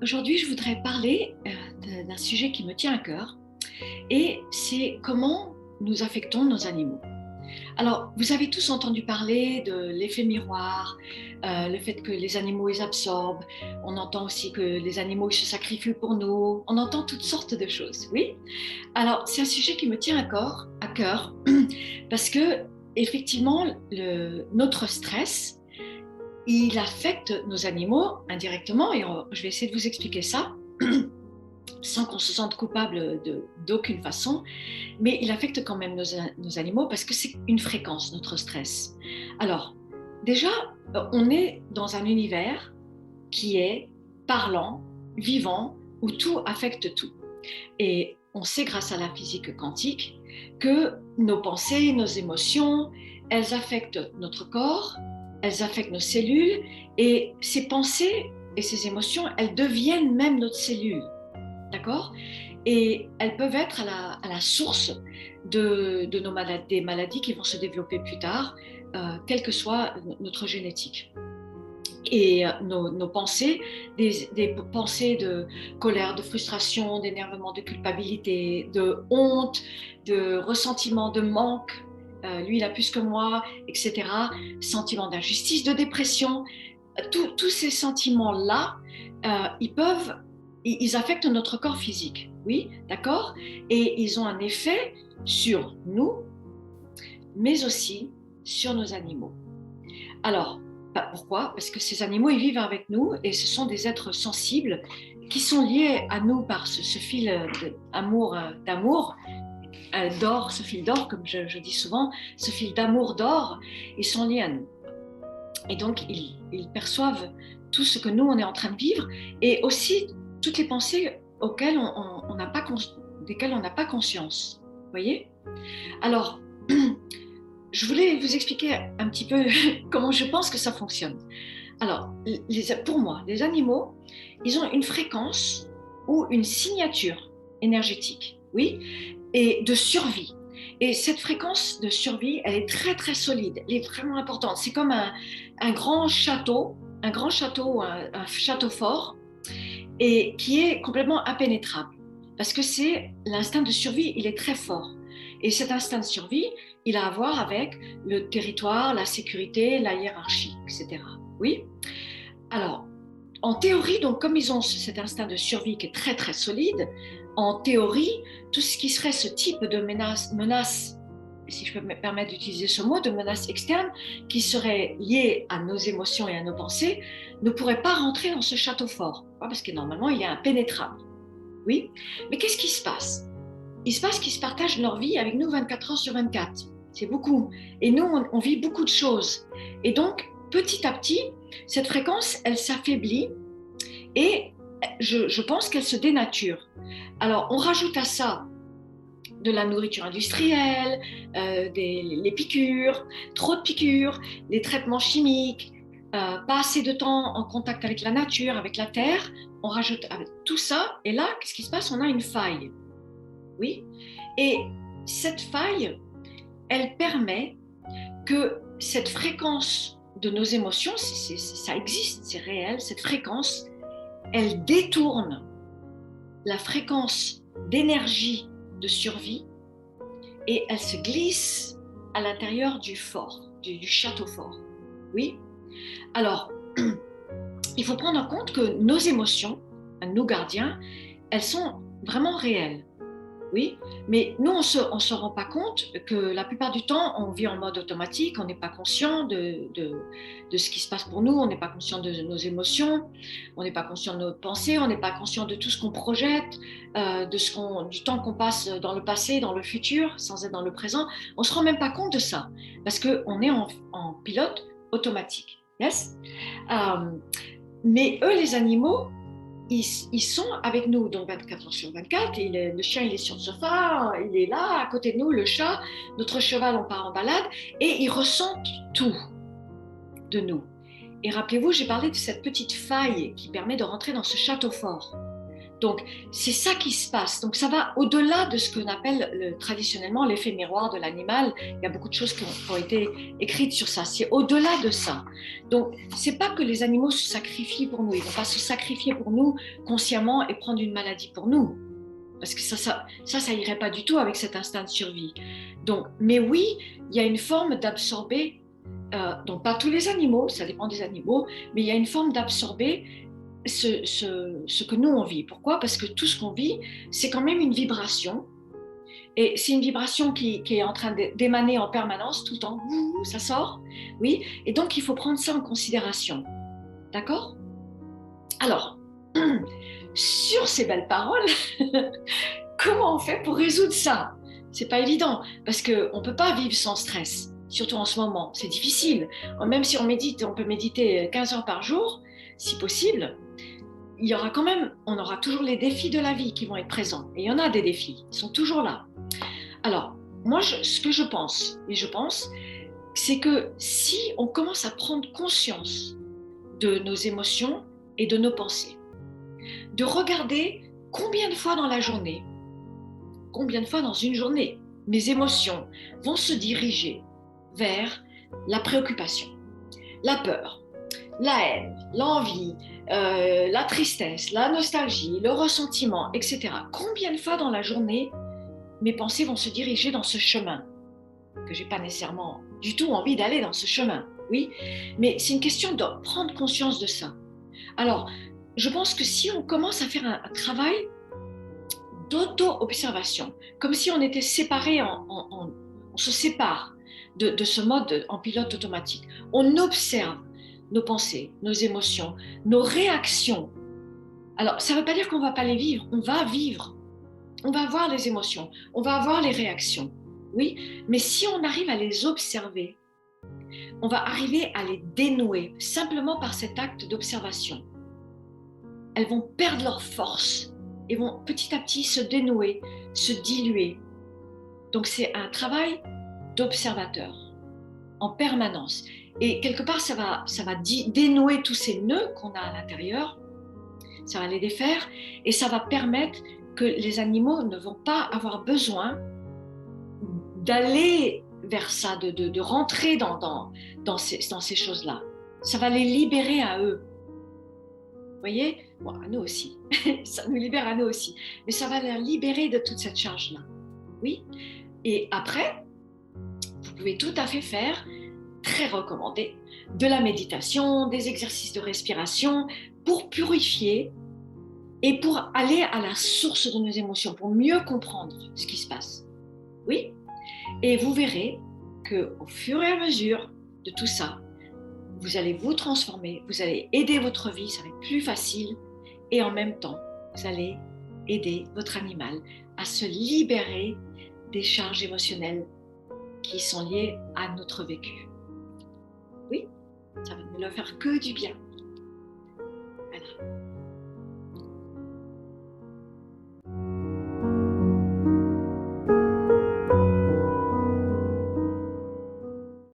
Aujourd'hui, je voudrais parler d'un sujet qui me tient à cœur et c'est comment nous affectons nos animaux. Alors, vous avez tous entendu parler de l'effet miroir, le fait que les animaux ils absorbent, on entend aussi que les animaux ils se sacrifient pour nous, on entend toutes sortes de choses, oui. Alors, c'est un sujet qui me tient à cœur parce que effectivement, notre stress, il affecte nos animaux indirectement et je vais essayer de vous expliquer ça sans qu'on se sente coupable d'aucune façon, mais il affecte quand même nos animaux parce que c'est une fréquence, notre stress. Alors, déjà, on est dans un univers qui est parlant, vivant, où tout affecte tout. Et on sait grâce à la physique quantique que nos pensées, nos émotions, elles affectent notre corps, elles affectent nos cellules, et ces pensées et ces émotions, elles deviennent même notre cellule. D'accord? Et elles peuvent être à la source de nos maladies, des maladies qui vont se développer plus tard, quelle que soit notre génétique. Et nos pensées, des pensées de colère, de frustration, d'énervement, de culpabilité, de honte, de ressentiment, de manque, lui il a plus que moi, etc. Sentiment d'injustice, de dépression, tous ces sentiments-là, ils affectent notre corps physique, oui, d'accord? Et ils ont un effet sur nous, mais aussi sur nos animaux. Alors, pourquoi? Parce que ces animaux, ils vivent avec nous et ce sont des êtres sensibles qui sont liés à nous par ce fil d'amour, d'or, ce fil d'or, comme je dis souvent, ce fil d'amour d'or, ils sont liés à nous. Et donc, ils perçoivent tout ce que nous, on est en train de vivre et aussi toutes les pensées auxquelles desquelles on n'a pas conscience. Vous voyez? Alors, je voulais vous expliquer un petit peu comment je pense que ça fonctionne. Alors, pour moi, les animaux, ils ont une fréquence ou une signature énergétique, oui, et de survie. Et cette fréquence de survie, elle est très très solide, elle est vraiment importante. C'est comme un grand château, un château fort, et qui est complètement impénétrable. Parce que c'est l'instinct de survie, il est très fort. Et cet instinct de survie, il a à voir avec le territoire, la sécurité, la hiérarchie, etc. Oui? Alors, en théorie, donc comme ils ont cet instinct de survie qui est très très solide, en théorie, tout ce qui serait ce type de menace, si je peux me permettre d'utiliser ce mot, de menace externe, qui serait liée à nos émotions et à nos pensées, ne pourrait pas rentrer dans ce château fort, parce que normalement, il est impénétrable. Oui, mais qu'est-ce qui se passe? Il se passe qu'ils se partagent leur vie avec nous 24 heures sur 24. C'est beaucoup. Et nous, on vit beaucoup de choses. Et donc, petit à petit, cette fréquence, elle s'affaiblit et je pense qu'elle se dénature. Alors, on rajoute à ça de la nourriture industrielle, les piqûres, trop de piqûres, les traitements chimiques, pas assez de temps en contact avec la nature, avec la terre. On rajoute avec tout ça, et là, qu'est-ce qui se passe? On a une faille. Oui. Et cette faille, elle permet que cette fréquence de nos émotions, ça existe, c'est réel, cette fréquence, elle détourne la fréquence d'énergie de survie et elle se glisse à l'intérieur du fort, du château fort. Oui. Alors, il faut prendre en compte que nos émotions, nos gardiens, elles sont vraiment réelles. Oui, mais nous, on se rend pas compte que la plupart du temps, on vit en mode automatique, on n'est pas conscient de ce qui se passe pour nous, on n'est pas conscient de nos émotions, on n'est pas conscient de nos pensées, on n'est pas conscient de tout ce qu'on projette, du temps qu'on passe dans le passé, dans le futur, sans être dans le présent. On ne se rend même pas compte de ça, parce qu'on est en pilote automatique. Yes? Euh, mais eux, les animaux, ils sont avec nous donc 24 heures sur 24 et le chien il est sur le sofa, il est là à côté de nous, le chat, notre cheval on part en balade et ils ressentent tout de nous. Et rappelez-vous, j'ai parlé de cette petite faille qui permet de rentrer dans ce château fort. Donc, c'est ça qui se passe. Donc, ça va au-delà de ce qu'on appelle traditionnellement l'effet miroir de l'animal. Il y a beaucoup de choses qui ont été écrites sur ça. C'est au-delà de ça. Donc, c'est pas que les animaux se sacrifient pour nous. Ils vont pas se sacrifier pour nous consciemment et prendre une maladie pour nous. Parce que ça irait pas du tout avec cet instinct de survie. Donc, mais oui, il y a une forme d'absorber, donc pas tous les animaux, ça dépend des animaux, mais il y a une forme d'absorber ce que nous on vit. Pourquoi? Parce que tout ce qu'on vit, c'est quand même une vibration. Et c'est une vibration qui est en train d'émaner en permanence, tout le temps. Ça sort. Oui. Et donc, il faut prendre ça en considération. D'accord? Alors, sur ces belles paroles, comment on fait pour résoudre ça? C'est pas évident, parce qu'on ne peut pas vivre sans stress, surtout en ce moment. C'est difficile. Même si on médite, on peut méditer 15 heures par jour, si possible. Il y aura quand même, on aura toujours les défis de la vie qui vont être présents. Et il y en a des défis, ils sont toujours là. Alors, moi, ce que je pense, c'est que si on commence à prendre conscience de nos émotions et de nos pensées, de regarder combien de fois dans la journée, combien de fois dans une journée, mes émotions vont se diriger vers la préoccupation, la peur, la haine, l'envie, la tristesse, la nostalgie, le ressentiment, etc. Combien de fois dans la journée mes pensées vont se diriger dans ce chemin que j'ai pas nécessairement du tout envie d'aller dans ce chemin, oui, mais c'est une question de prendre conscience de ça. Alors, je pense que si on commence à faire un travail d'auto-observation, comme si on était séparés, on se sépare de ce mode en pilote automatique, on observe nos pensées, nos émotions, nos réactions. Alors, ça ne veut pas dire qu'on ne va pas les vivre, on va vivre, on va avoir les émotions, on va avoir les réactions, oui, mais si on arrive à les observer, on va arriver à les dénouer simplement par cet acte d'observation. Elles vont perdre leur force et vont petit à petit se dénouer, se diluer. Donc c'est un travail d'observateur en permanence. Et quelque part, ça va dénouer tous ces nœuds qu'on a à l'intérieur, ça va les défaire et ça va permettre que les animaux ne vont pas avoir besoin d'aller vers ça, de rentrer dans ces choses-là. Ça va les libérer à eux. Vous voyez? Bon, à nous aussi. Ça nous libère à nous aussi. Mais ça va les libérer de toute cette charge-là. Oui? Et après, vous pouvez tout à fait faire, très recommandé, de la méditation, des exercices de respiration pour purifier et pour aller à la source de nos émotions, pour mieux comprendre ce qui se passe. Oui? Et vous verrez qu'au fur et à mesure de tout ça, vous allez vous transformer, vous allez aider votre vie, ça va être plus facile et en même temps, vous allez aider votre animal à se libérer des charges émotionnelles qui sont liées à notre vécu. Oui, ça va ne leur faire que du bien.